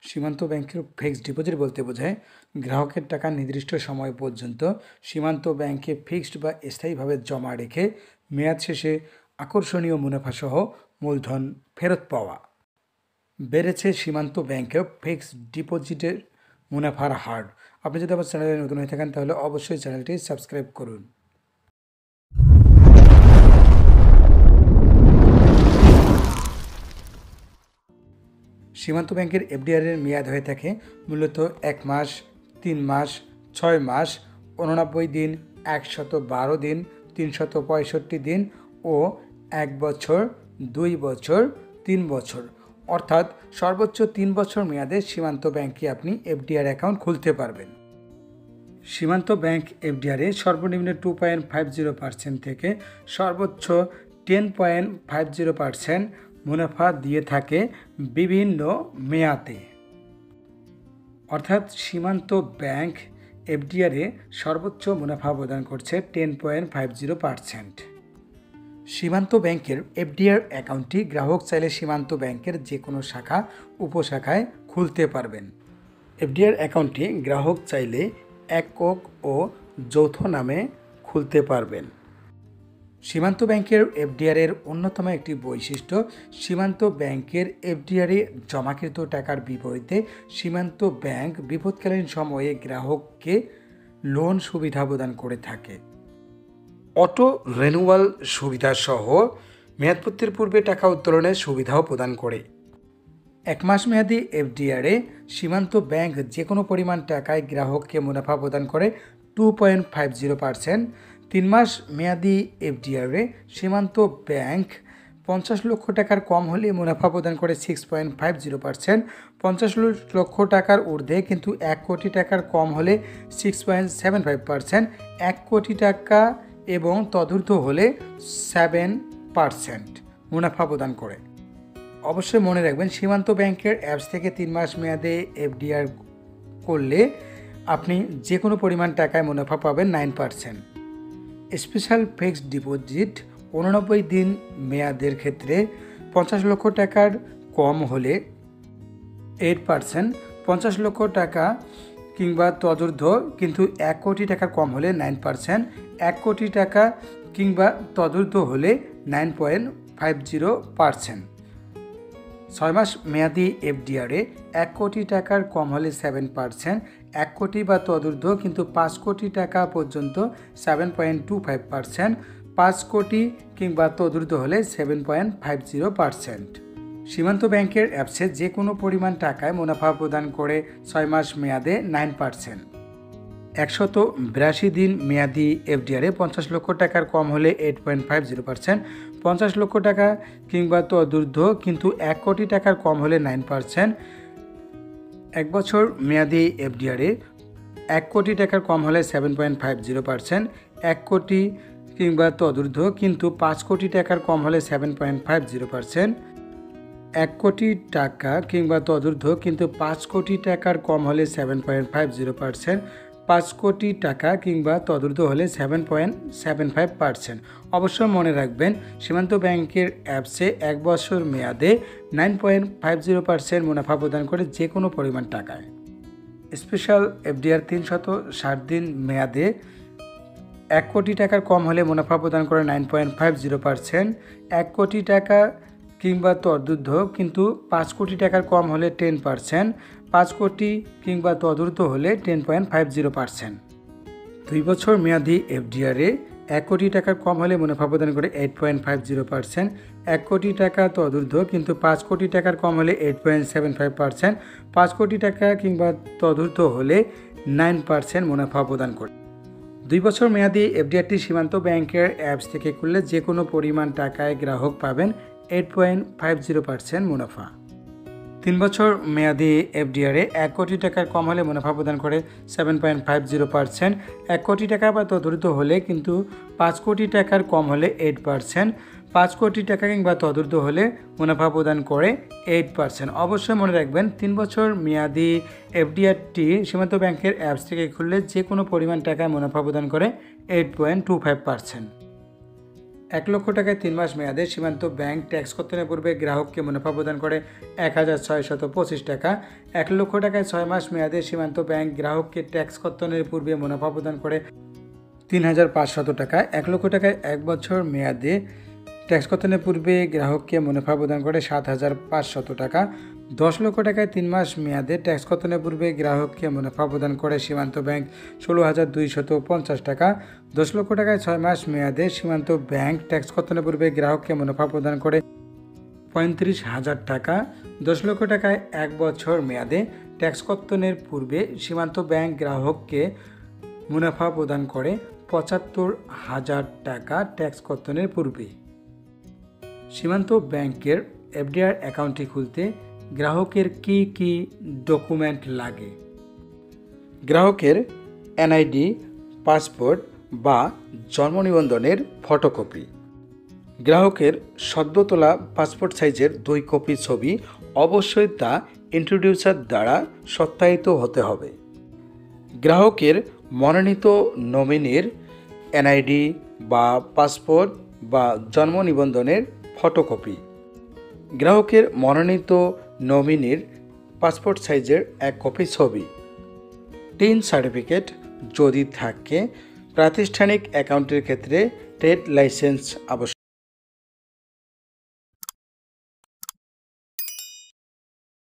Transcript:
সীমান্ত ব্যাংকের fixed deposit বলতে বোঝায় গ্রাহকের টাকা নির্দিষ্ট সময় পর্যন্ত সীমান্ত ব্যাংকে ফিক্সড বা স্থায়ীভাবে জমা রেখে মেয়াদ শেষে আকর্ষণীয় মুনাফাসহ মূলধন ফেরত পাওয়া। বেড়েছে সীমান্ত ব্যাংকে ফিক্সড ডিপোজিটের মুনাফার হার। আপনি যদি আমার চ্যানেলে নতুন হয়ে থাকেন তাহলে অবশ্যই চ্যানেলটি সাবস্ক্রাইব করুন। সীমান্ত ব্যাংকের এফডিআরের মেয়াদ হয়ে থাকে মূলত 1 মাস, 3 মাস, 6 মাস, 89 দিন, 112 দিন, 365 দিন ও 1 বছর, 2 বছর, 3 বছর, অর্থাৎ সর্বোচ্চ 3 বছর মেয়াদে সীমান্ত ব্যাংকে আপনি এফডিআর অ্যাকাউন্ট খুলতে পারবেন। সীমান্ত ব্যাংক এফডিআরে সর্বনিম্ন 2.50% থেকে সর্বোচ্চ 10.50% মুনাফা দিয়ে থাকে বিভিন্ন মেয়াদে। অর্থাৎ সীমান্ত ব্যাংক এফডিআরে সর্বোচ্চ মুনাফা প্রদান করছে 10.50%। সীমান্ত ব্যাংকের এফডিআর অ্যাকাউন্টটি গ্রাহক চাইলে সীমান্ত ব্যাংকের যে কোনো শাখা উপশাখায় খুলতে পারবেন। এফডিআর অ্যাকাউন্টটি গ্রাহক চাইলে একক ও যৌথ নামে খুলতে পারবেন। সীমান্ত ব্যাংকের এফডিআরের অন্যতম একটি বৈশিষ্ট্য, সীমান্ত ব্যাংকের এফডিআরে জমাকৃত টাকার বিপরীতে সীমান্ত ব্যাংক বিপদকালীন সময়ে গ্রাহককে লোন সুবিধা প্রদান করে থাকে। অটো রেনুয়াল সুবিধা সহ মেয়াদপূর্তির পূর্বে টাকা উত্তোলনের সুবিধাও প্রদান করে। 1 মাস মেয়াদী এফডিআরে সীমান্ত ব্যাংক যে কোনো পরিমাণ টাকায় গ্রাহককে মুনাফা প্রদান করে 2.50%। 3 মাস মেয়াদী এফডিআরে সীমান্ত ব্যাংক 50 লক্ষ টাকার কম হলে মুনাফা প্রদান করে 6.50%। 50 লক্ষ টাকার ঊর্ধ্বে কিন্তু 1 কোটি টাকার কম হলে 6.75%। 1 কোটি টাকা এবং তদূর্ধ্ব হলে 7% মুনাফা প্রদান করে। অবশ্যই মনে রাখবেন, সীমান্ত ব্যাংকের অ্যাপস থেকে 3 মাস মেয়াদে এফডিআর করলে আপনি যে কোনো পরিমাণ টাকায় মুনাফা পাবেন 9%। স্পেশাল ফিক্সড ডিপোজিট 89 দিন মেয়াদের ক্ষেত্রে 50 লক্ষ টাকার কম হলে 8%, 50 লক্ষ টাকা কিংবা তদূর্ধ্ব কিন্তু 1 কোটি টাকার কম হলে 9%, 1 কোটি টাকা কিংবা তদূর্ধ্ব হলে 9.50%। 6 মাস মেয়াদি এফডিআরে 1 কোটি টাকার কম হলে 7%, 1 কোটি বা তদূর্ধ্ব কিন্তু 5 কোটি টাকা পর্যন্ত 7.25%, 5 কোটি কিংবা তদূর্ধ্ব হলে 7.50%। সীমান্ত ব্যাংকের অ্যাপসে যে কোনো পরিমাণ টাকায় মুনাফা প্রদান করে 6 মাস মেয়াদে 9%। 182 দিন মেয়াদি এফডিআরে 50 লক্ষ টাকার কম হলে 8.50%, 50 লক্ষ টাকা কিংবা তদূর্ধ্ব কিন্তু 1 কোটি টাকার কম হলে 9%। 1 বছর মেয়াদি এফডিআরে 1 কোটি টাকার কম হলে 7.50%, 1 কোটি কিংবা তদূর্ধ্ব কিন্তু 5 কোটি টাকার কম হলে 7.50%, 1 কোটি টাকা কিংবা তদূর্ধ্ব কিন্তু 5 কোটি টাকার কম হলে 7.50%, 5 কোটি টাকা কিংবা তদূর্ধ্ব হলে 7.75%। অবশ্যই মনে রাখবেন, সীমান্ত ব্যাংকের অ্যাপসে 1 বছর মেয়াদে 9.50% মুনাফা প্রদান করে যে কোনো পরিমাণ টাকায়। স্পেশাল এফডিআর 360 দিন মেয়াদে 1 কোটি টাকার কম হলে মুনাফা প্রদান করে 9.50%, 1 কোটি টাকা কিংবা তদূর্ধ্ব কিন্তু 5 কোটি টাকার কম হলে 10%, 5 কোটি কিংবা তদূর্ধ্ব হলে 10.50%। 2 বছর মেয়াদি এফডিআরে 1 কোটি টাকার কম হলে মুনাফা প্রদান করে 8.50%, 1 কোটি টাকা তদূর্ধ্ব কিন্তু 5 কোটি টাকার কম হলে 8.75%, 5 কোটি টাকা কিংবা তদূর্ধ্ব হলে 9% মুনাফা প্রদান করে। 2 বছর মেয়াদি এফডিআরটি সীমান্ত ব্যাংকের অ্যাপস থেকে খুললে যে কোনো পরিমাণ টাকায় গ্রাহক পাবেন 8.50% মুনাফা। 3 বছর মেয়াদি এফডিআরে 1 কোটি টাকার কম হলে মুনাফা প্রদান করে 7.50%, 1 কোটি টাকা বা তদূর্ধ্ব হলে কিন্তু 5 কোটি টাকার কম হলে 8%, 5 কোটি টাকা কিংবা তদূর্ধ্ব হলে মুনাফা প্রদান করে 8%। অবশ্যই মনে রাখবেন, 3 বছর মেয়াদি এফডিআরটি সীমান্ত ব্যাংকের অ্যাপস থেকে খুললে যে কোনো পরিমাণ টাকায় মুনাফা প্রদান করে 8.25%। 1 লক্ষ টাকায় 3 মাস মেয়াদে সীমান্ত ব্যাংক ট্যাক্স কর্তনের পূর্বে গ্রাহককে মুনাফা প্রদান করে 1625 টাকা। 1 লক্ষ টাকায় 6 মাস মেয়াদে সীমান্ত ব্যাংক গ্রাহককে ট্যাক্স কর্তনের পূর্বে মুনাফা প্রদান করে 3500 টাকা। 1 লক্ষ টাকায় 1 বছর মেয়াদে ট্যাক্স কর্তনের পূর্বে গ্রাহককে মুনাফা প্রদান করে 7500 টাকা। 10 লক্ষ টাকায় 3 মাস মেয়াদে ট্যাক্স কর্তনের পূর্বে গ্রাহককে মুনাফা প্রদান করে সীমান্ত ব্যাংক 16250 টাকা। 10 লক্ষ টাকায় 6 মাস মেয়াদে সীমান্ত ব্যাংক ট্যাক্স কর্তনের পূর্বে গ্রাহককে মুনাফা প্রদান করে 35,000 টাকা। 10 লক্ষ টাকায় 1 বছর মেয়াদে ট্যাক্স কর্তনের পূর্বে সীমান্ত ব্যাংক গ্রাহককে মুনাফা প্রদান করে 75,000 টাকা ট্যাক্স কর্তনের পূর্বে। সীমান্ত ব্যাংকের এফডিআর অ্যাকাউন্টটি খুলতে গ্রাহকের কি কি ডকুমেন্ট লাগে? গ্রাহকের এনআইডি, পাসপোর্ট বা জন্ম নিবন্ধনের ফটোকপি, গ্রাহকের সদ্য তোলা পাসপোর্ট সাইজের 2 কপি ছবি, অবশ্যই তা ইন্ট্রোডিউসার দ্বারা সত্যায়িত হতে হবে। গ্রাহকের মনোনীত নমিনির এনআইডি বা পাসপোর্ট বা জন্ম নিবন্ধনের ফটোকপি, গ্রাহকের মনোনীত নমিনির পাসপোর্ট সাইজের 1 কপি ছবি, টিন সার্টিফিকেট যদি থাকে, প্রাতিষ্ঠানিক অ্যাকাউন্টের ক্ষেত্রে ট্রেড লাইসেন্স আবশ্যক।